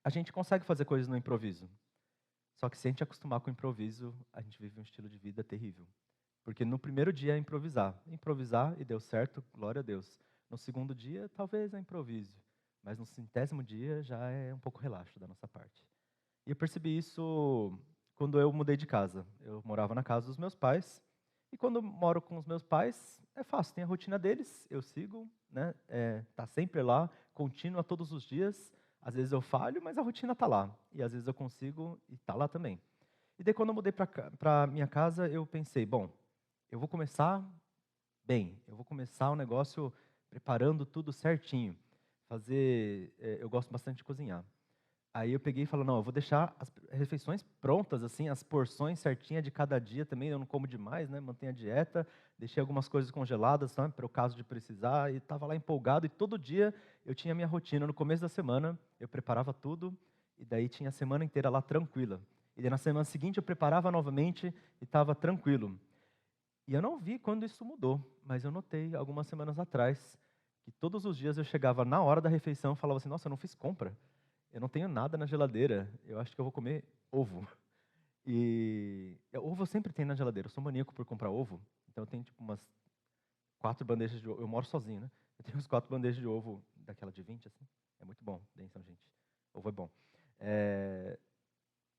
a gente consegue fazer coisas no improviso. Só que se a gente acostumar com o improviso, a gente vive um estilo de vida terrível. Porque no primeiro dia é improvisar. Improvisar e deu certo, glória a Deus. No segundo dia, talvez é improvise. Mas no 100º dia já é um pouco relaxo da nossa parte. E eu percebi isso quando eu mudei de casa. Eu morava na casa dos meus pais. E quando eu moro com os meus pais, é fácil, tem a rotina deles, eu sigo, né? Tá sempre lá, contínua todos os dias. Às vezes eu falho, mas a rotina tá lá. E às vezes eu consigo e tá lá também. E daí quando eu mudei para minha casa, eu pensei, bom, eu vou começar bem, eu vou começar o negócio preparando tudo certinho. Eu gosto bastante de cozinhar. Aí eu peguei e falei, não, eu vou deixar as refeições prontas, assim, as porções certinhas de cada dia também, eu não como demais, né, mantenho a dieta, deixei algumas coisas congeladas, sabe, para o caso de precisar, e estava lá empolgado, e todo dia eu tinha a minha rotina, no começo da semana eu preparava tudo, e daí tinha a semana inteira lá tranquila. E daí na semana seguinte eu preparava novamente e estava tranquilo. E eu não vi quando isso mudou, mas eu notei algumas semanas atrás, que todos os dias eu chegava na hora da refeição e falava assim, nossa, eu não fiz compra. Eu não tenho nada na geladeira. Eu acho que eu vou comer ovo. Ovo eu sempre tenho na geladeira. Eu sou maníaco por comprar ovo. Então eu tenho tipo umas 4 bandejas de ovo. Eu moro sozinho, né? Eu tenho umas 4 bandejas de ovo daquela de 20, assim. É muito bom. Atenção, gente. Ovo é bom. É,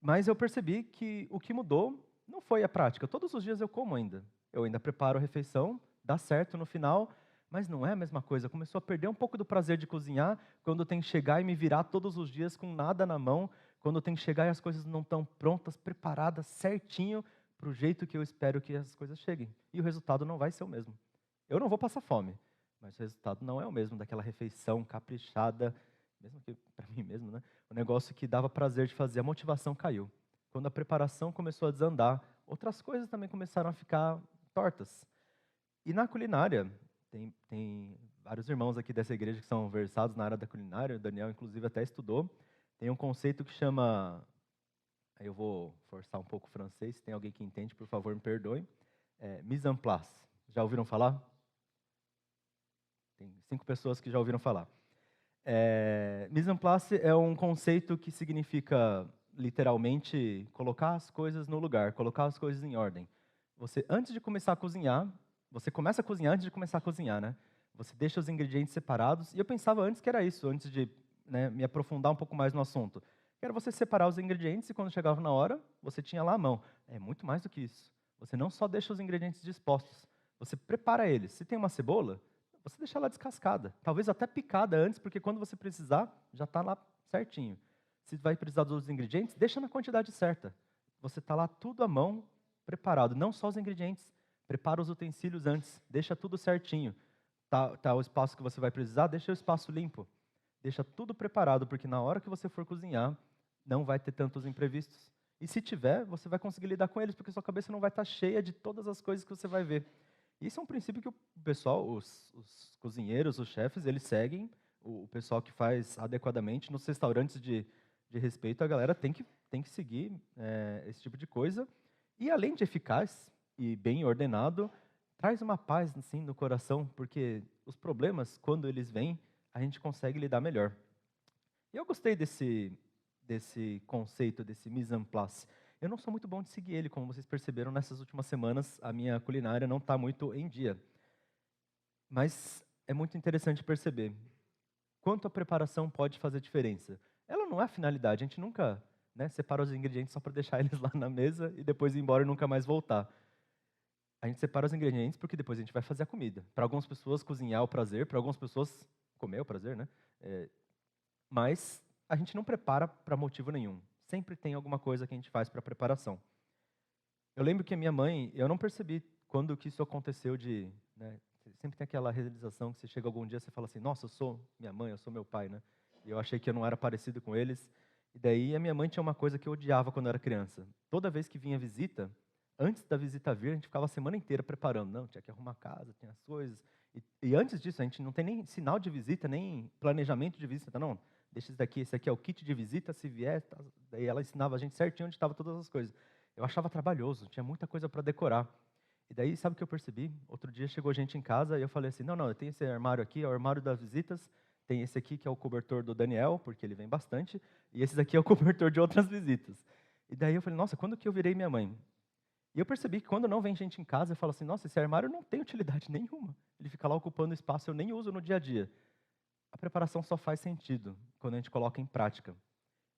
Mas eu percebi que o que mudou não foi a prática. Todos os dias eu como ainda. Eu ainda preparo a refeição, dá certo no final, mas não é a mesma coisa. Começou a perder um pouco do prazer de cozinhar quando eu tenho que chegar e me virar todos os dias com nada na mão, quando eu tenho que chegar e as coisas não estão prontas, preparadas certinho para o jeito que eu espero que as coisas cheguem. E o resultado não vai ser o mesmo. Eu não vou passar fome, mas o resultado não é o mesmo daquela refeição caprichada, mesmo que para mim mesmo, né? O negócio que dava prazer de fazer, a motivação caiu. Quando a preparação começou a desandar, outras coisas também começaram a ficar tortas. E na culinária, tem vários irmãos aqui dessa igreja que são versados na área da culinária, o Daniel inclusive até estudou. Tem um conceito que chama, aí eu vou forçar um pouco o francês, se tem alguém que entende, por favor, me perdoe. Mise en place. Já ouviram falar? Tem 5 pessoas que já ouviram falar. Mise en place é um conceito que significa, literalmente, colocar as coisas no lugar, colocar as coisas em ordem. Você, antes de começar a cozinhar, você começa a cozinhar antes de começar a cozinhar, né? Você deixa os ingredientes separados, e eu pensava antes que era isso, antes de, né, me aprofundar um pouco mais no assunto. Que era você separar os ingredientes e quando chegava na hora, você tinha lá à mão. É muito mais do que isso. Você não só deixa os ingredientes dispostos, você prepara eles. Se tem uma cebola, você deixa ela descascada, talvez até picada antes, porque quando você precisar, já está lá certinho. Se vai precisar dos outros ingredientes, deixa na quantidade certa. Você está lá tudo à mão, preparado. Não só os ingredientes, prepara os utensílios antes, deixa tudo certinho. Tá o espaço que você vai precisar, deixa o espaço limpo. Deixa tudo preparado, porque na hora que você for cozinhar, não vai ter tantos imprevistos. E se tiver, você vai conseguir lidar com eles, porque sua cabeça não vai estar cheia de todas as coisas que você vai ver. Isso é um princípio que o pessoal, os cozinheiros, os chefes, eles seguem, o pessoal que faz adequadamente nos restaurantes de respeito, a galera tem que seguir esse tipo de coisa. E além de eficaz e bem ordenado, traz uma paz assim, no coração, porque os problemas, quando eles vêm, a gente consegue lidar melhor. E eu gostei desse conceito, desse mise en place. Eu não sou muito bom de seguir ele, como vocês perceberam nessas últimas semanas, a minha culinária não está muito em dia. Mas é muito interessante perceber quanto a preparação pode fazer diferença. Ela não é a finalidade, a gente nunca, né, separa os ingredientes só para deixar eles lá na mesa e depois ir embora e nunca mais voltar. A gente separa os ingredientes porque depois a gente vai fazer a comida. Para algumas pessoas, cozinhar é o prazer, para algumas pessoas, comer é o prazer, né? Mas a gente não prepara para motivo nenhum. Sempre tem alguma coisa que a gente faz para preparação. Eu lembro que a minha mãe, eu não percebi quando que isso aconteceu né, sempre tem aquela realização que você chega algum dia e você fala assim, nossa, eu sou minha mãe, eu sou meu pai, né? E eu achei que eu não era parecido com eles. E daí a minha mãe tinha uma coisa que eu odiava quando eu era criança. Toda vez que vinha visita, antes da visita vir, a gente ficava a semana inteira preparando. Não, tinha que arrumar a casa, tinha as coisas. E antes disso, a gente não tem nem sinal de visita, nem planejamento de visita, não. Deixa isso daqui, esse aqui é o kit de visita, se vier. Tá. Daí ela ensinava a gente certinho onde estavam todas as coisas. Eu achava trabalhoso, tinha muita coisa para decorar. E daí, sabe o que eu percebi? Outro dia chegou gente em casa e eu falei assim, não, eu tenho esse armário aqui, é o armário das visitas, Tem esse aqui que é o cobertor do Daniel, porque ele vem bastante, e esse daqui é o cobertor de outras visitas. E daí eu falei, nossa, quando que eu virei minha mãe? E eu percebi que quando não vem gente em casa, eu falo assim, nossa, esse armário não tem utilidade nenhuma. Ele fica lá ocupando espaço, eu nem uso no dia a dia. A preparação só faz sentido quando a gente coloca em prática.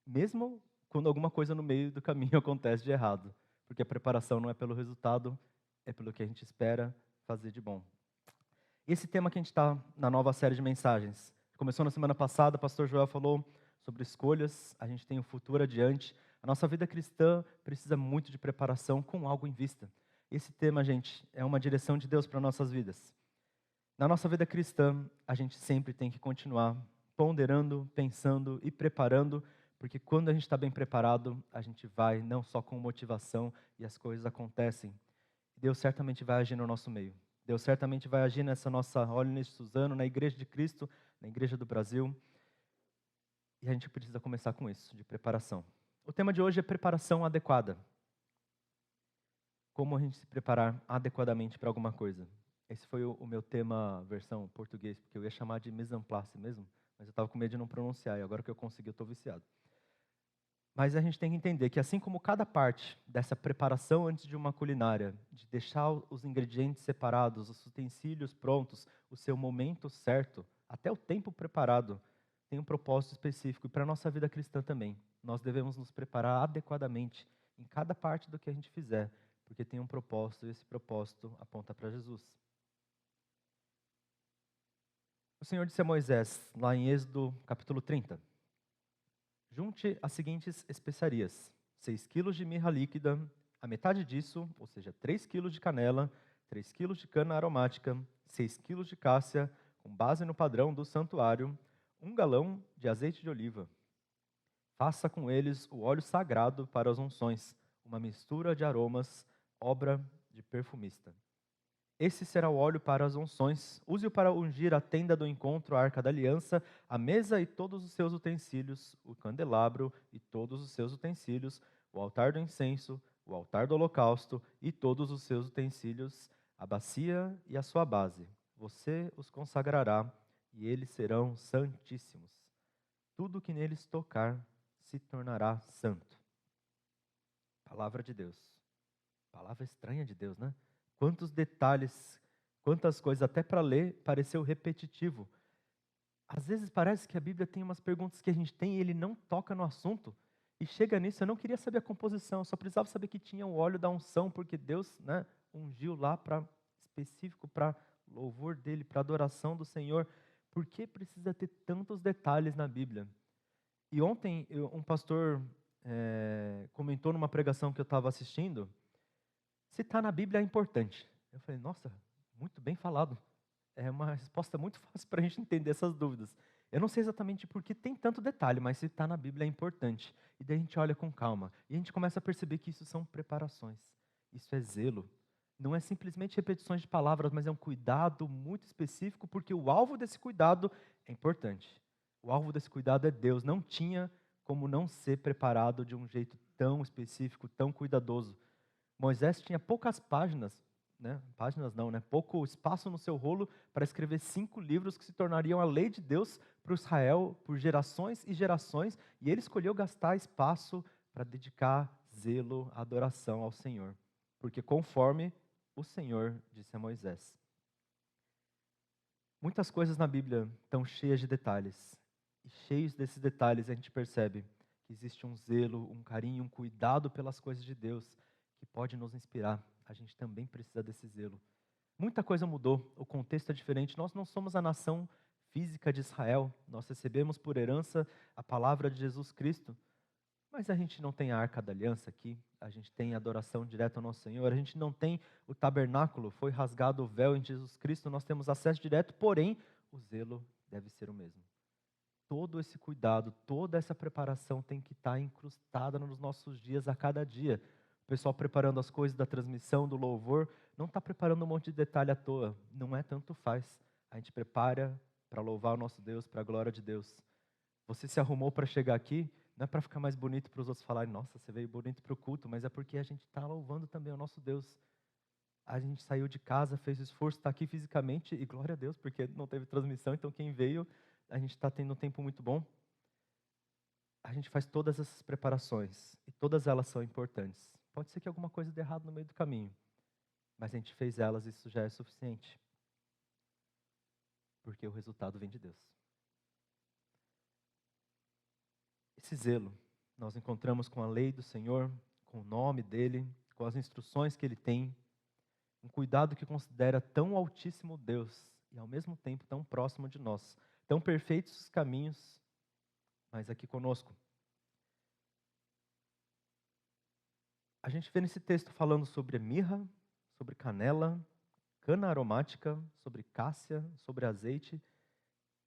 Mesmo quando alguma coisa no meio do caminho acontece de errado. Porque a preparação não é pelo resultado, é pelo que a gente espera fazer de bom. Esse tema que a gente está na nova série de mensagens. Começou na semana passada, o pastor Joel falou sobre escolhas, a gente tem o futuro adiante. A nossa vida cristã precisa muito de preparação com algo em vista. Esse tema, gente, é uma direção de Deus para nossas vidas. Na nossa vida cristã, a gente sempre tem que continuar ponderando, pensando e preparando, porque quando a gente está bem preparado, a gente vai não só com motivação e as coisas acontecem. Deus certamente vai agir no nosso meio. Deus certamente vai agir nessa nossa Holiness Suzano, na Igreja de Cristo, na Igreja do Brasil. E a gente precisa começar com isso, de preparação. O tema de hoje é preparação adequada. Como a gente se preparar adequadamente para alguma coisa. Esse foi o meu tema, versão português, porque eu ia chamar de mise en place mesmo, mas eu estava com medo de não pronunciar, e agora que eu consegui, eu estou viciado. Mas a gente tem que entender que assim como cada parte dessa preparação antes de uma culinária, de deixar os ingredientes separados, os utensílios prontos, o seu momento certo, até o tempo preparado, tem um propósito específico. E para a nossa vida cristã também. Nós devemos nos preparar adequadamente em cada parte do que a gente fizer, porque tem um propósito e esse propósito aponta para Jesus. O Senhor disse a Moisés, lá em Êxodo capítulo 30, junte as seguintes especiarias: 6 quilos de mirra líquida, a metade disso, ou seja, 3 quilos de canela, 3 quilos de cana aromática, 6 quilos de cássia, com base no padrão do santuário, 1 galão de azeite de oliva. Faça com eles o óleo sagrado para as unções, uma mistura de aromas, obra de perfumista. Esse será o óleo para as unções. Use-o para ungir a tenda do encontro, a arca da aliança, a mesa e todos os seus utensílios, o candelabro e todos os seus utensílios, o altar do incenso, o altar do holocausto e todos os seus utensílios, a bacia e a sua base. Você os consagrará e eles serão santíssimos. Tudo que neles tocar se tornará santo. Palavra de Deus. Palavra estranha de Deus, né? Quantos detalhes, quantas coisas, até para ler, pareceu repetitivo. Às vezes parece que a Bíblia tem umas perguntas que a gente tem e ele não toca no assunto. E chega nisso, eu não queria saber a composição, eu só precisava saber que tinha o óleo da unção, porque Deus, né, ungiu lá para específico para louvor dele, para adoração do Senhor. Por que precisa ter tantos detalhes na Bíblia? E ontem um pastor comentou numa pregação que eu estava assistindo, se está na Bíblia é importante. Eu falei, nossa, muito bem falado. É uma resposta muito fácil para a gente entender essas dúvidas. Eu não sei exatamente por que tem tanto detalhe, mas se está na Bíblia é importante. E daí a gente olha com calma. E a gente começa a perceber que isso são preparações. Isso é zelo. Não é simplesmente repetições de palavras, mas é um cuidado muito específico, porque o alvo desse cuidado é importante. O alvo desse cuidado é Deus. Não tinha como não ser preparado de um jeito tão específico, tão cuidadoso. Moisés tinha poucas páginas, páginas não, pouco espaço no seu rolo para escrever 5 livros que se tornariam a lei de Deus para Israel por gerações e gerações, e ele escolheu gastar espaço para dedicar zelo, adoração ao Senhor, porque conforme o Senhor disse a Moisés. Muitas coisas na Bíblia estão cheias de detalhes, e cheios desses detalhes a gente percebe que existe um zelo, um carinho, um cuidado pelas coisas de Deus, que pode nos inspirar. A gente também precisa desse zelo. Muita coisa mudou, o contexto é diferente. Nós não somos a nação física de Israel, nós recebemos por herança a palavra de Jesus Cristo, mas a gente não tem a Arca da Aliança aqui, a gente tem a adoração direta ao nosso Senhor, a gente não tem o tabernáculo, foi rasgado o véu em Jesus Cristo, nós temos acesso direto, porém, o zelo deve ser o mesmo. Todo esse cuidado, toda essa preparação tem que estar incrustada nos nossos dias a cada dia. O pessoal preparando as coisas da transmissão, do louvor, não está preparando um monte de detalhe à toa. Não é tanto faz. A gente prepara para louvar o nosso Deus, para a glória de Deus. Você se arrumou para chegar aqui, não é para ficar mais bonito para os outros falarem, nossa, você veio bonito para o culto, mas é porque a gente está louvando também o nosso Deus. A gente saiu de casa, fez o esforço, está aqui fisicamente, e glória a Deus, porque não teve transmissão, então quem veio a gente está tendo um tempo muito bom, a gente faz todas essas preparações, e todas elas são importantes. Pode ser que alguma coisa dê errado no meio do caminho, mas a gente fez elas e isso já é suficiente, porque o resultado vem de Deus. Esse zelo nós encontramos com a lei do Senhor, com o nome dele, com as instruções que ele tem, um cuidado que considera tão altíssimo Deus e ao mesmo tempo tão próximo de nós, tão perfeitos os caminhos, mas aqui conosco. A gente vê nesse texto falando sobre mirra, sobre canela, cana aromática, sobre cássia, sobre azeite,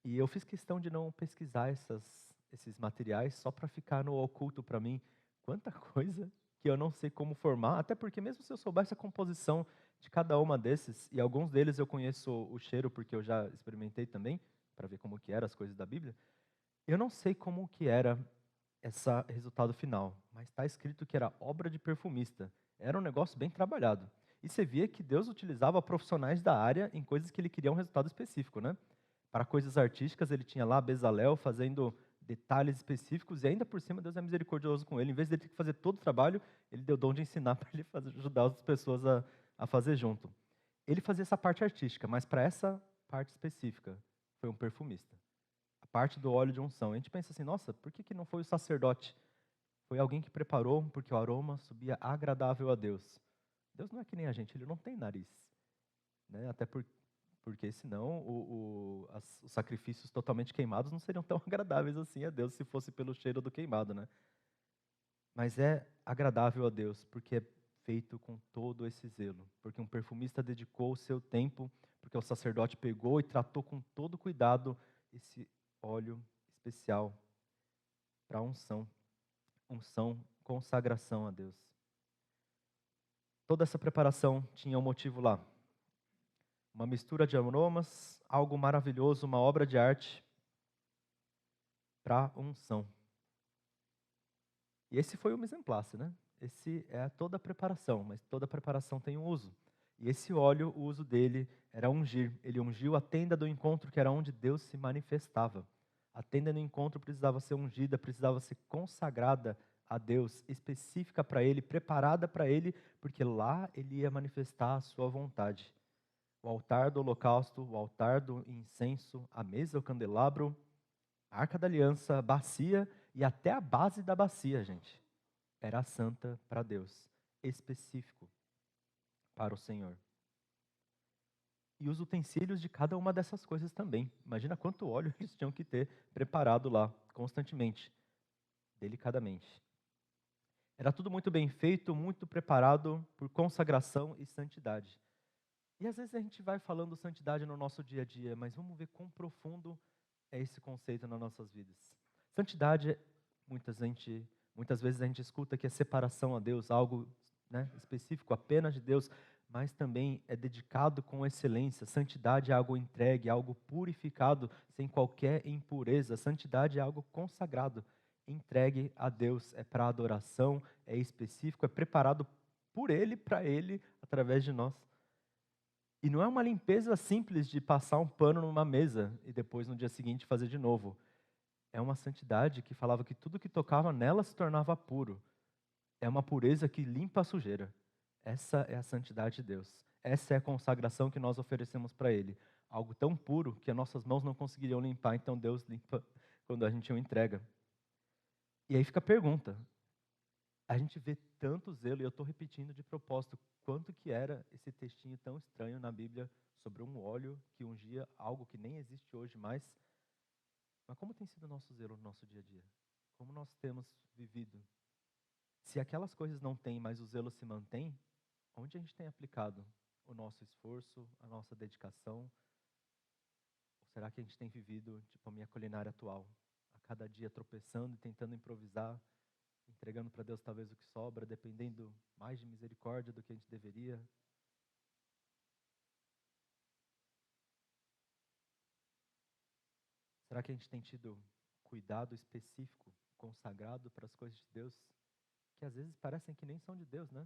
e eu fiz questão de não pesquisar esses materiais só para ficar no oculto para mim. Quanta coisa que eu não sei como formar, até porque mesmo se eu soubesse a composição de cada uma desses, e alguns deles eu conheço o cheiro porque eu já experimentei também, para ver como que eram as coisas da Bíblia, eu não sei como que era esse resultado final, mas está escrito que era obra de perfumista. Era um negócio bem trabalhado. E você via que Deus utilizava profissionais da área em coisas que ele queria um resultado específico, né? Para coisas artísticas, ele tinha lá Bezalel fazendo detalhes específicos, e ainda por cima Deus é misericordioso com ele. Em vez de ele ter que fazer todo o trabalho, ele deu o dom de ensinar para ele ajudar as pessoas a fazer junto. Ele fazia essa parte artística, mas para essa parte específica, foi um perfumista. A parte do óleo de unção. A gente pensa assim, nossa, por que não foi o sacerdote? Foi alguém que preparou, porque o aroma subia agradável a Deus. Deus não é que nem a gente, ele não tem nariz. Né? Até porque senão os sacrifícios totalmente queimados não seriam tão agradáveis assim a Deus se fosse pelo cheiro do queimado, né? Mas é agradável a Deus porque é feito com todo esse zelo, porque um perfumista dedicou o seu tempo, porque o sacerdote pegou e tratou com todo cuidado esse óleo especial para unção, consagração a Deus. Toda essa preparação tinha um motivo lá. Uma mistura de aromas, algo maravilhoso, uma obra de arte para unção. E esse foi o mise en place, né? Esse é toda a preparação, mas toda a preparação tem um uso. E esse óleo, o uso dele era ungir. Ele ungiu a tenda do encontro, que era onde Deus se manifestava. A tenda do encontro precisava ser ungida, precisava ser consagrada a Deus, específica para ele, preparada para ele, porque lá ele ia manifestar a sua vontade. O altar do holocausto, o altar do incenso, a mesa, o candelabro, a arca da aliança, a bacia e até a base da bacia, gente, era santa para Deus, específico para o Senhor. E os utensílios de cada uma dessas coisas também. Imagina quanto óleo eles tinham que ter preparado lá, constantemente, delicadamente. Era tudo muito bem feito, muito preparado por consagração e santidade. E às vezes a gente vai falando santidade no nosso dia a dia, mas vamos ver quão profundo é esse conceito nas nossas vidas. Santidade, muitas vezes a gente escuta que é separação a Deus, algo, né, específico apenas de Deus, mas também é dedicado com excelência. Santidade é algo entregue, é algo purificado, sem qualquer impureza. Santidade é algo consagrado, entregue a Deus. É para adoração, é específico, é preparado por Ele, para Ele, através de nós. E não é uma limpeza simples de passar um pano numa mesa e depois no dia seguinte fazer de novo. É uma santidade que falava que tudo que tocava nela se tornava puro. É uma pureza que limpa a sujeira. Essa é a santidade de Deus. Essa é a consagração que nós oferecemos para Ele. Algo tão puro que as nossas mãos não conseguiriam limpar, então Deus limpa quando a gente o entrega. E aí fica a pergunta. A gente vê tanto zelo, e eu estou repetindo de propósito, quanto que era esse textinho tão estranho na Bíblia sobre um óleo que ungia algo que nem existe hoje mais. Mas como tem sido o nosso zelo no nosso dia a dia? Como nós temos vivido? Se aquelas coisas não têm, mas o zelo se mantém, onde a gente tem aplicado o nosso esforço, a nossa dedicação? Ou será que a gente tem vivido tipo a minha culinária atual? A cada dia tropeçando e tentando improvisar, entregando para Deus talvez o que sobra, dependendo mais de misericórdia do que a gente deveria. Será que a gente tem tido cuidado específico, consagrado para as coisas de Deus, que às vezes parecem que nem são de Deus, né?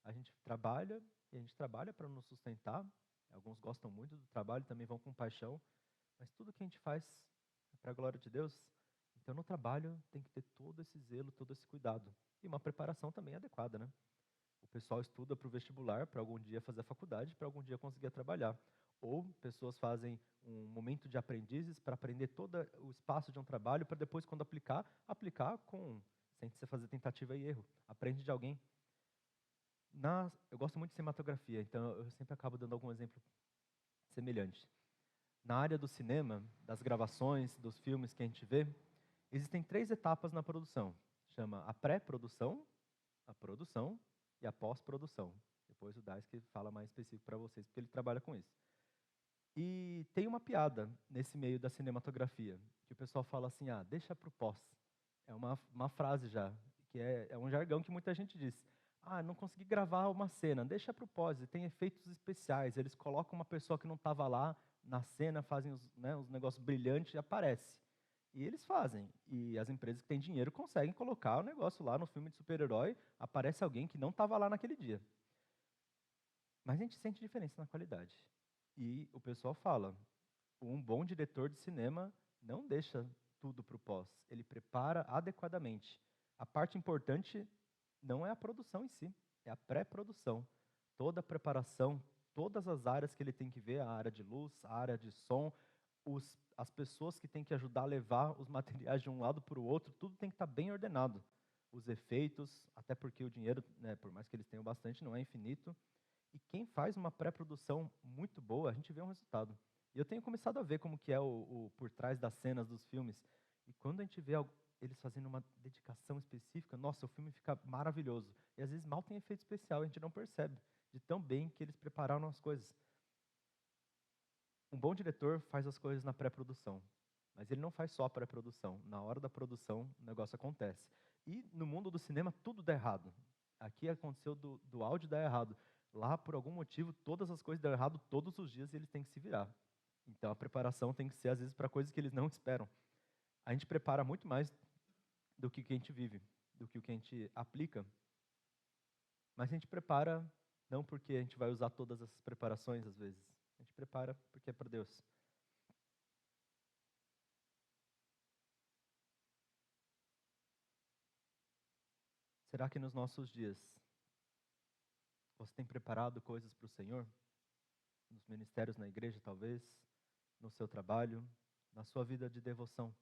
A gente trabalha, e a gente trabalha para nos sustentar. Alguns gostam muito do trabalho, também vão com paixão, mas tudo que a gente faz é para a glória de Deus. Então, no trabalho, tem que ter todo esse zelo, todo esse cuidado. E uma preparação também adequada, né? O pessoal estuda para o vestibular, para algum dia fazer a faculdade, para algum dia conseguir trabalhar. Ou pessoas fazem um momento de aprendizes para aprender todo o espaço de um trabalho, para depois, quando aplicar sem você fazer tentativa e erro. Aprende de alguém. Eu gosto muito de cinematografia, então eu sempre acabo dando algum exemplo semelhante. Na área do cinema, das gravações, dos filmes que a gente vê, existem 3 etapas na produção. Chama a pré-produção, a produção e a pós-produção. Depois o Dais que fala mais específico para vocês, porque ele trabalha com isso. E tem uma piada nesse meio da cinematografia, que o pessoal fala assim, deixa para o pós. É uma frase já, que é um jargão que muita gente diz. Não consegui gravar uma cena, deixa para o pós. E tem efeitos especiais, eles colocam uma pessoa que não estava lá na cena, fazem os negócios brilhantes e aparece. E eles fazem. E as empresas que têm dinheiro conseguem colocar o negócio lá no filme de super-herói, aparece alguém que não estava lá naquele dia. Mas a gente sente diferença na qualidade. E o pessoal fala, um bom diretor de cinema não deixa tudo para o pós. Ele prepara adequadamente. A parte importante não é a produção em si, é a pré-produção. Toda a preparação, todas as áreas que ele tem que ver, a área de luz, a área de som, as pessoas que têm que ajudar a levar os materiais de um lado para o outro, tudo tem que estar bem ordenado. Os efeitos, até porque o dinheiro, né, por mais que eles tenham bastante, não é infinito. E quem faz uma pré-produção muito boa, a gente vê um resultado. E eu tenho começado a ver como que é o por trás das cenas dos filmes. E quando a gente vê eles fazendo uma dedicação específica, nossa, o filme fica maravilhoso. E às vezes mal tem efeito especial, a gente não percebe de tão bem que eles prepararam as coisas. Um bom diretor faz as coisas na pré-produção, mas ele não faz só a pré-produção. Na hora da produção, o negócio acontece. E no mundo do cinema, tudo dá errado. Aqui aconteceu do áudio dar errado. Lá, por algum motivo, todas as coisas dão errado todos os dias e eles têm que se virar. Então, a preparação tem que ser, às vezes, para coisas que eles não esperam. A gente prepara muito mais do que o que a gente vive, do que o que a gente aplica. Mas a gente prepara não porque a gente vai usar todas essas preparações, às vezes. A gente prepara porque é para Deus. Será que nos nossos dias você tem preparado coisas para o Senhor? Nos ministérios na igreja, talvez, no seu trabalho, na sua vida de devoção?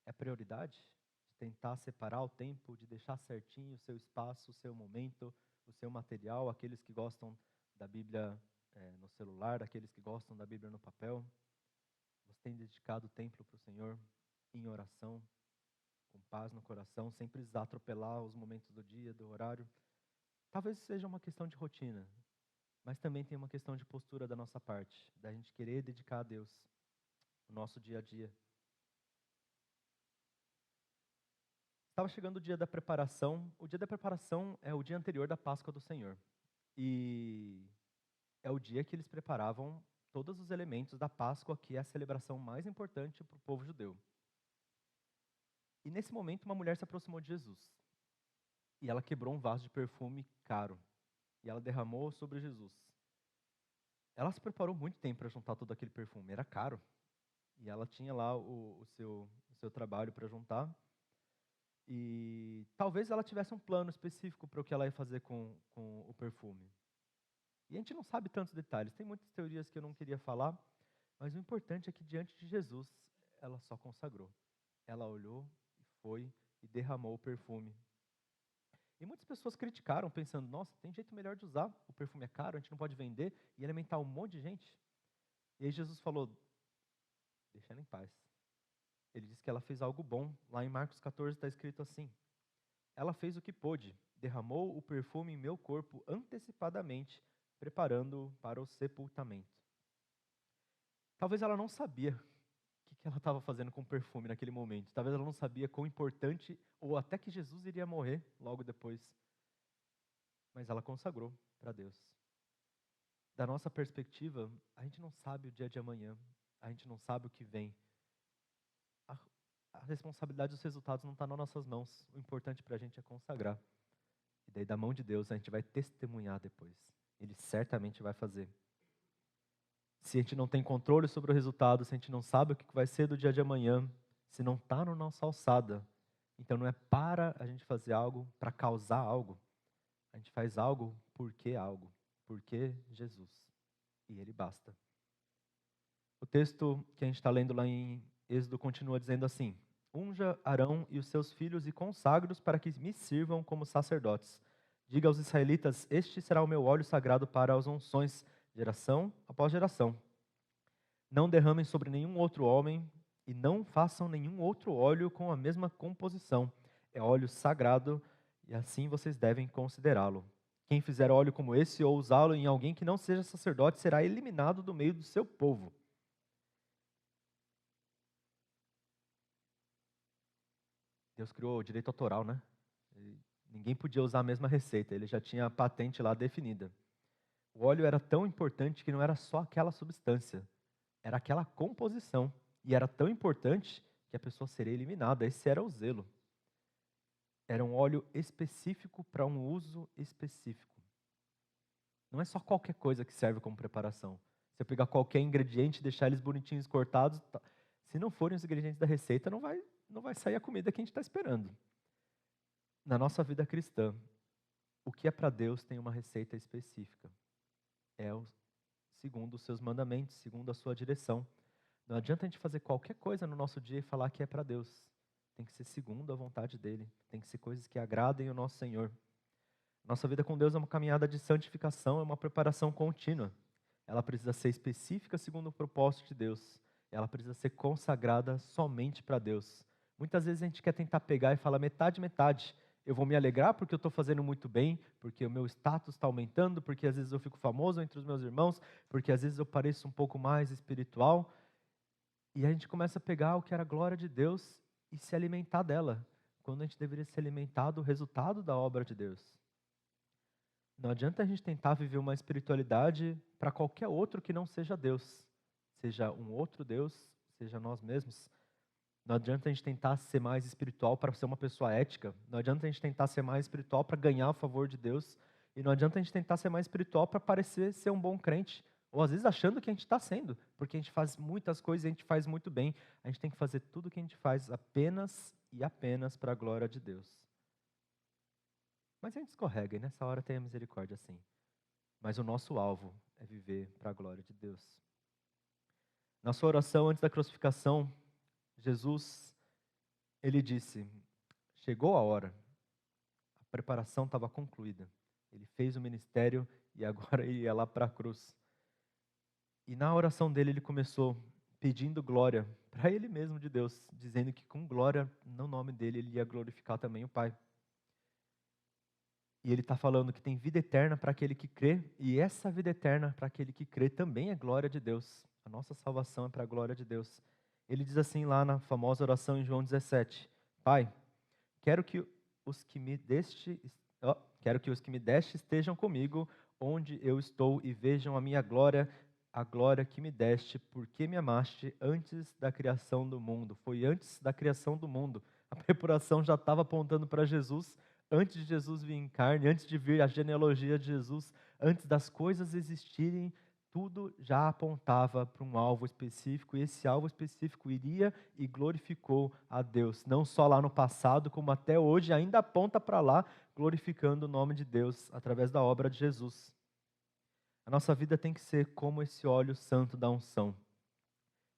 É prioridade de tentar separar o tempo, de deixar certinho o seu espaço, o seu momento, o seu material, aqueles que gostam da Bíblia no celular, aqueles que gostam da Bíblia no papel? Você tem dedicado tempo para o Senhor em oração, com paz no coração, sem precisar atropelar os momentos do dia, do horário? Talvez seja uma questão de rotina, mas também tem uma questão de postura da nossa parte, da gente querer dedicar a Deus o nosso dia a dia. Estava chegando o dia da preparação. O dia da preparação é o dia anterior da Páscoa do Senhor. E é o dia que eles preparavam todos os elementos da Páscoa, que é a celebração mais importante para o povo judeu. E nesse momento, uma mulher se aproximou de Jesus. E ela quebrou um vaso de perfume caro. E ela derramou sobre Jesus. Ela se preparou muito tempo para juntar todo aquele perfume. Era caro. E ela tinha lá o seu trabalho para juntar. E talvez ela tivesse um plano específico para o que ela ia fazer com o perfume. E a gente não sabe tantos detalhes. Tem muitas teorias que eu não queria falar. Mas o importante é que diante de Jesus, ela só consagrou. Ela olhou e foi e derramou o perfume. E muitas pessoas criticaram, pensando, nossa, tem jeito melhor de usar, o perfume é caro, a gente não pode vender e alimentar um monte de gente. E aí Jesus falou, deixa ela em paz. Ele disse que ela fez algo bom. Lá em Marcos 14 está escrito assim, ela fez o que pôde, derramou o perfume em meu corpo antecipadamente, preparando-o para o sepultamento. Talvez ela não sabia o que ela estava fazendo com o perfume naquele momento. Talvez ela não sabia quão importante, ou até que Jesus iria morrer logo depois. Mas ela consagrou para Deus. Da nossa perspectiva, a gente não sabe o dia de amanhã. A gente não sabe o que vem. A responsabilidade dos resultados não está nas nossas mãos. O importante para a gente é consagrar. E daí, da mão de Deus, a gente vai testemunhar depois. Ele certamente vai fazer. Se a gente não tem controle sobre o resultado, se a gente não sabe o que vai ser do dia de amanhã, se não está na nossa alçada, então não é para a gente fazer algo para causar algo. A gente faz algo, porque Jesus. E Ele basta. O texto que a gente está lendo lá em Êxodo continua dizendo assim: unja Arão e os seus filhos e consagre-os para que me sirvam como sacerdotes. Diga aos israelitas: este será o meu óleo sagrado para as unções, geração após geração. Não derramem sobre nenhum outro homem e não façam nenhum outro óleo com a mesma composição. É óleo sagrado e assim vocês devem considerá-lo. Quem fizer óleo como esse ou usá-lo em alguém que não seja sacerdote será eliminado do meio do seu povo. Deus criou o direito autoral, né? Ninguém podia usar a mesma receita, ele já tinha a patente lá definida. O óleo era tão importante que não era só aquela substância, era aquela composição. E era tão importante que a pessoa seria eliminada. Esse era o zelo. Era um óleo específico para um uso específico. Não é só qualquer coisa que serve como preparação. Se eu pegar qualquer ingrediente e deixar eles bonitinhos cortados, se não forem os ingredientes da receita, não vai sair a comida que a gente está esperando. Na nossa vida cristã, o que é para Deus tem uma receita específica. É segundo os seus mandamentos, segundo a sua direção. Não adianta a gente fazer qualquer coisa no nosso dia e falar que é para Deus. Tem que ser segundo a vontade dEle. Tem que ser coisas que agradem o nosso Senhor. Nossa vida com Deus é uma caminhada de santificação, é uma preparação contínua. Ela precisa ser específica segundo o propósito de Deus. Ela precisa ser consagrada somente para Deus. Muitas vezes a gente quer tentar pegar e falar metade, metade. Eu vou me alegrar porque eu estou fazendo muito bem, porque o meu status está aumentando, porque às vezes eu fico famoso entre os meus irmãos, porque às vezes eu pareço um pouco mais espiritual. E a gente começa a pegar o que era a glória de Deus e se alimentar dela, quando a gente deveria se alimentar do resultado da obra de Deus. Não adianta a gente tentar viver uma espiritualidade para qualquer outro que não seja Deus. Seja um outro Deus, seja nós mesmos. Não adianta a gente tentar ser mais espiritual para ser uma pessoa ética. Não adianta a gente tentar ser mais espiritual para ganhar o favor de Deus. E não adianta a gente tentar ser mais espiritual para parecer ser um bom crente. Ou às vezes achando que a gente está sendo. Porque a gente faz muitas coisas e a gente faz muito bem. A gente tem que fazer tudo o que a gente faz apenas e apenas para a glória de Deus. Mas a gente escorrega e nessa hora tem a misericórdia sim. Mas o nosso alvo é viver para a glória de Deus. Na sua oração antes da crucificação, Jesus, ele disse: chegou a hora, a preparação estava concluída. Ele fez o ministério e agora ele ia lá para a cruz. E na oração dele ele começou pedindo glória para ele mesmo de Deus, dizendo que com glória no nome dele ele ia glorificar também o Pai. E ele está falando que tem vida eterna para aquele que crê, e essa vida eterna para aquele que crê também é glória de Deus. A nossa salvação é para a glória de Deus. Ele diz assim lá na famosa oração em João 17: Pai, quero que os que me deste estejam comigo onde eu estou e vejam a glória que me deste, porque me amaste antes da criação do mundo. Foi antes da criação do mundo. A preparação já estava apontando para Jesus, antes de Jesus vir em carne, antes de vir a genealogia de Jesus, antes das coisas existirem, tudo já apontava para um alvo específico, e esse alvo específico iria e glorificou a Deus. Não só lá no passado, como até hoje, ainda aponta para lá, glorificando o nome de Deus através da obra de Jesus. A nossa vida tem que ser como esse óleo santo da unção.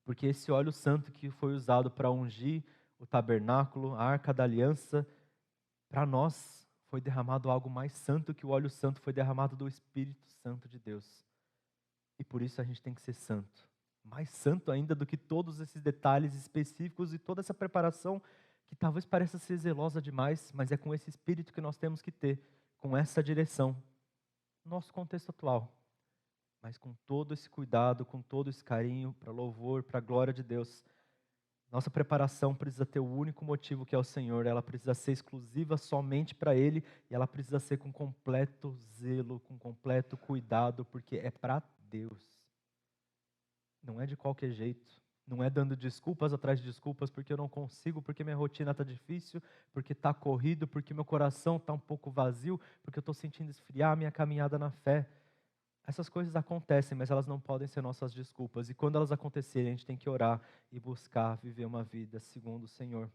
Porque esse óleo santo que foi usado para ungir o tabernáculo, a arca da aliança, para nós foi derramado algo mais santo que o óleo santo, foi derramado do Espírito Santo de Deus. E por isso a gente tem que ser santo. Mais santo ainda do que todos esses detalhes específicos e toda essa preparação que talvez pareça ser zelosa demais, mas é com esse espírito que nós temos que ter, com essa direção. Nosso contexto atual, mas com todo esse cuidado, com todo esse carinho, para louvor, para a glória de Deus. Nossa preparação precisa ter o único motivo que é o Senhor, ela precisa ser exclusiva somente para Ele, e ela precisa ser com completo zelo, com completo cuidado, porque é para Deus. Não é de qualquer jeito, não é dando desculpas atrás de desculpas, porque eu não consigo, porque minha rotina está difícil, porque está corrido, porque meu coração está um pouco vazio, porque eu estou sentindo esfriar a minha caminhada na fé. Essas coisas acontecem, mas elas não podem ser nossas desculpas. E quando elas acontecerem, a gente tem que orar e buscar viver uma vida segundo o Senhor.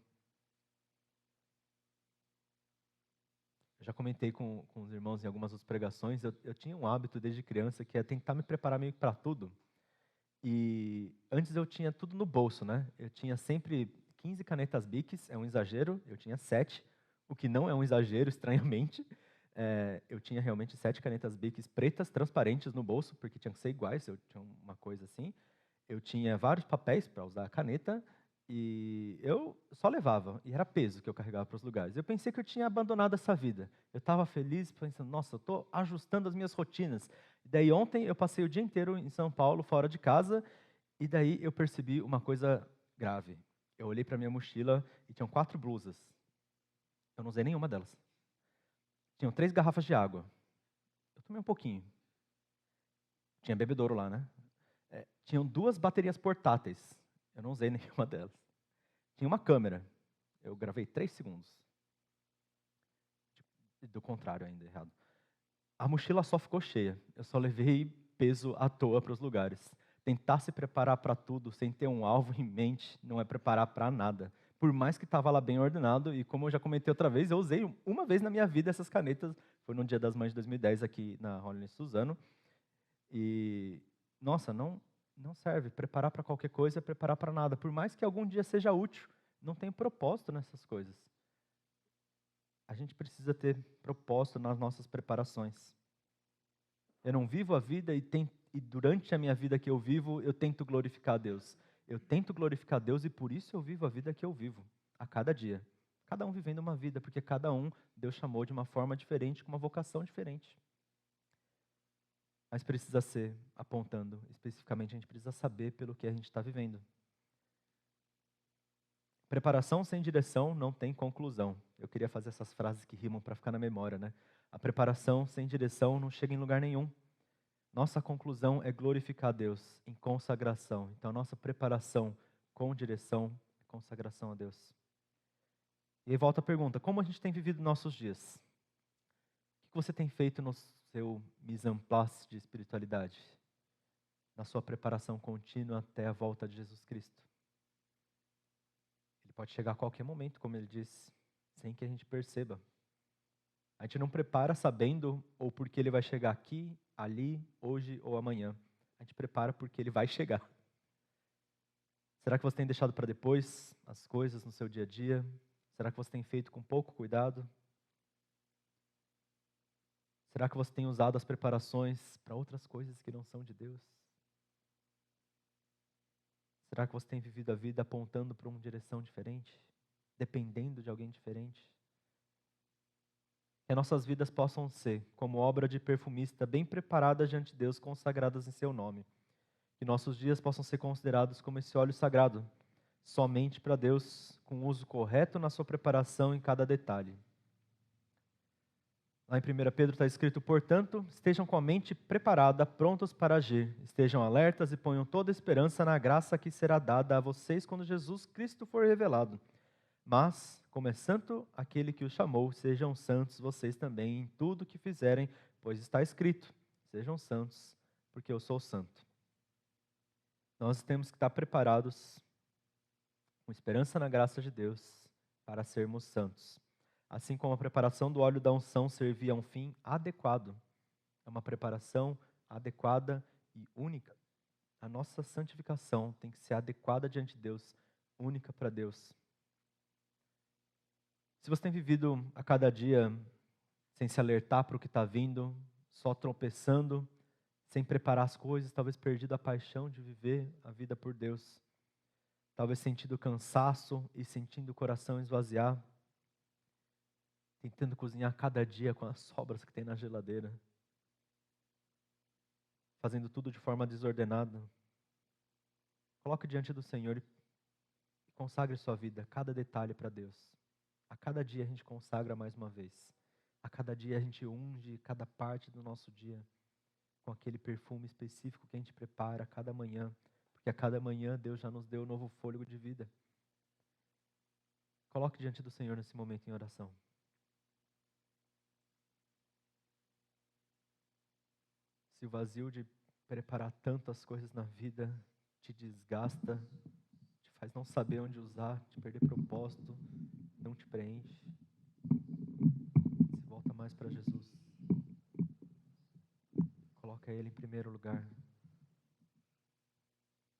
Eu já comentei com os irmãos em algumas outras pregações, eu tinha um hábito desde criança que é tentar me preparar meio que para tudo. E antes eu tinha tudo no bolso, né? Eu tinha sempre 15 canetas Bics, é um exagero, eu tinha 7, o que não é um exagero, estranhamente. Eu tinha realmente 7 canetas Bics pretas, transparentes no bolso, porque tinham que ser iguais, eu tinha uma coisa assim. Eu tinha vários papéis para usar a caneta, e eu só levava, e era peso que eu carregava para os lugares. Eu pensei que eu tinha abandonado essa vida. Eu estava feliz, pensando, nossa, eu estou ajustando as minhas rotinas. E daí ontem eu passei o dia inteiro em São Paulo, fora de casa, e daí eu percebi uma coisa grave. Eu olhei para minha mochila e tinham 4 blusas. Eu não usei nenhuma delas. Tinham 3 garrafas de água. Eu tomei um pouquinho. Tinha bebedouro lá, né? Tinham 2 baterias portáteis. Eu não usei nenhuma delas. Tinha uma câmera. Eu gravei 3 segundos. Do contrário ainda, errado. A mochila só ficou cheia. Eu só levei peso à toa para os lugares. Tentar se preparar para tudo sem ter um alvo em mente não é preparar para nada. Por mais que estava lá bem ordenado, e como eu já comentei outra vez, eu usei uma vez na minha vida essas canetas, foi no Dia das Mães de 2010 aqui na Hollins Suzano. E, nossa, não serve. Preparar para qualquer coisa é preparar para nada. Por mais que algum dia seja útil, não tem propósito nessas coisas. A gente precisa ter propósito nas nossas preparações. Eu não vivo a vida e durante a minha vida que eu vivo, eu tento glorificar a Deus. Eu tento glorificar a Deus e por isso eu vivo a vida que eu vivo, a cada dia. Cada um vivendo uma vida, porque cada um Deus chamou de uma forma diferente, com uma vocação diferente. Mas precisa ser apontando, especificamente, a gente precisa saber pelo que a gente está vivendo. Preparação sem direção não tem conclusão. Eu queria fazer essas frases que rimam para ficar na memória, né? A preparação sem direção não chega em lugar nenhum. Nossa conclusão é glorificar a Deus em consagração. Então, nossa preparação com direção é consagração a Deus. E aí volta a pergunta, como a gente tem vivido nossos dias? O que você tem feito no seu mise en place de espiritualidade? Na sua preparação contínua até a volta de Jesus Cristo? Ele pode chegar a qualquer momento, como ele disse, sem que a gente perceba. A gente não prepara sabendo ou porque ele vai chegar aqui, ali, hoje ou amanhã. A gente prepara porque ele vai chegar. Será que você tem deixado para depois as coisas no seu dia a dia? Será que você tem feito com pouco cuidado? Será que você tem usado as preparações para outras coisas que não são de Deus? Será que você tem vivido a vida apontando para uma direção diferente? Dependendo de alguém diferente? Que nossas vidas possam ser como obra de perfumista bem preparadas diante de Deus, consagradas em seu nome. Que nossos dias possam ser considerados como esse óleo sagrado, somente para Deus, com uso correto na sua preparação em cada detalhe. Lá em 1 Pedro está escrito, portanto, estejam com a mente preparada, prontos para agir. Estejam alertas e ponham toda a esperança na graça que será dada a vocês quando Jesus Cristo for revelado. Mas, como é santo aquele que os chamou, sejam santos vocês também em tudo que fizerem, pois está escrito, sejam santos, porque eu sou santo. Nós temos que estar preparados, com esperança na graça de Deus, para sermos santos. Assim como a preparação do óleo da unção servia a um fim adequado. É uma preparação adequada e única. A nossa santificação tem que ser adequada diante de Deus, única para Deus. Se você tem vivido a cada dia sem se alertar para o que está vindo, só tropeçando, sem preparar as coisas, talvez perdido a paixão de viver a vida por Deus, talvez sentindo cansaço e sentindo o coração esvaziar, tentando cozinhar cada dia com as sobras que tem na geladeira, fazendo tudo de forma desordenada. Coloque diante do Senhor e consagre sua vida, cada detalhe para Deus. A cada dia a gente consagra mais uma vez. A cada dia a gente unge cada parte do nosso dia com aquele perfume específico que a gente prepara a cada manhã, porque a cada manhã Deus já nos deu um novo fôlego de vida. Coloque diante do Senhor nesse momento em oração. Se o vazio de preparar tantas coisas na vida te desgasta, te faz não saber onde usar, te perder propósito, não te preenche, se volta mais para Jesus. Coloca Ele em primeiro lugar.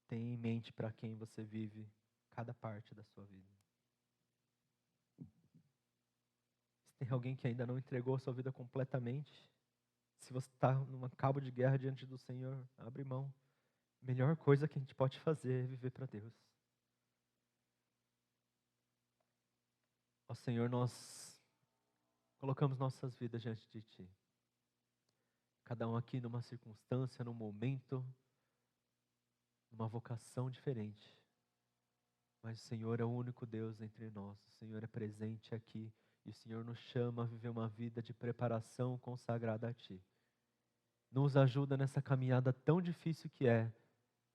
Tenha em mente para quem você vive cada parte da sua vida. Se tem alguém que ainda não entregou a sua vida completamente, se você está num cabo de guerra diante do Senhor, abre mão. A melhor coisa que a gente pode fazer é viver para Deus. Ó Senhor, nós colocamos nossas vidas diante de Ti. Cada um aqui numa circunstância, num momento, numa vocação diferente. Mas o Senhor é o único Deus entre nós. O Senhor é presente aqui. E o Senhor nos chama a viver uma vida de preparação consagrada a Ti. Nos ajuda nessa caminhada tão difícil que é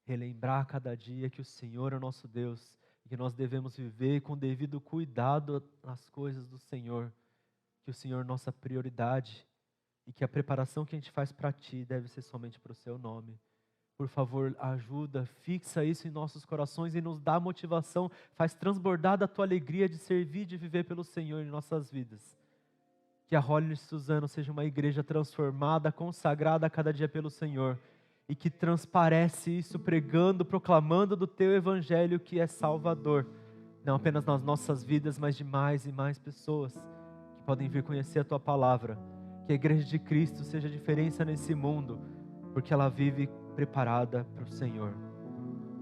relembrar a cada dia que o Senhor é o nosso Deus e que nós devemos viver com devido cuidado as coisas do Senhor, que o Senhor é nossa prioridade e que a preparação que a gente faz para Ti deve ser somente para o Seu nome. Por favor, ajuda, fixa isso em nossos corações e nos dá motivação, faz transbordar da Tua alegria de servir, de viver pelo Senhor em nossas vidas. Que a Holiness Suzano seja uma igreja transformada, consagrada a cada dia pelo Senhor e que transparece isso pregando, proclamando do Teu Evangelho que é Salvador, não apenas nas nossas vidas, mas de mais e mais pessoas que podem vir conhecer a Tua Palavra. Que a igreja de Cristo seja a diferença nesse mundo, porque ela vive preparada para o Senhor,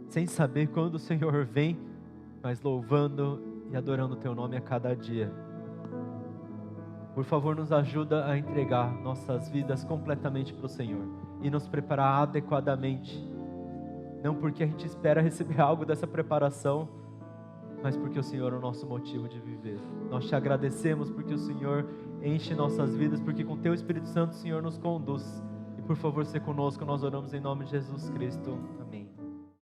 sem saber quando o Senhor vem, mas louvando e adorando o Teu nome a cada dia. Por favor, nos ajuda a entregar nossas vidas completamente para o Senhor e nos preparar adequadamente, não porque a gente espera receber algo dessa preparação, mas porque o Senhor é o nosso motivo de viver. Nós Te agradecemos porque o Senhor enche nossas vidas, porque com Teu Espírito Santo o Senhor nos conduz. E por favor, seja conosco, nós oramos em nome de Jesus Cristo. Amém.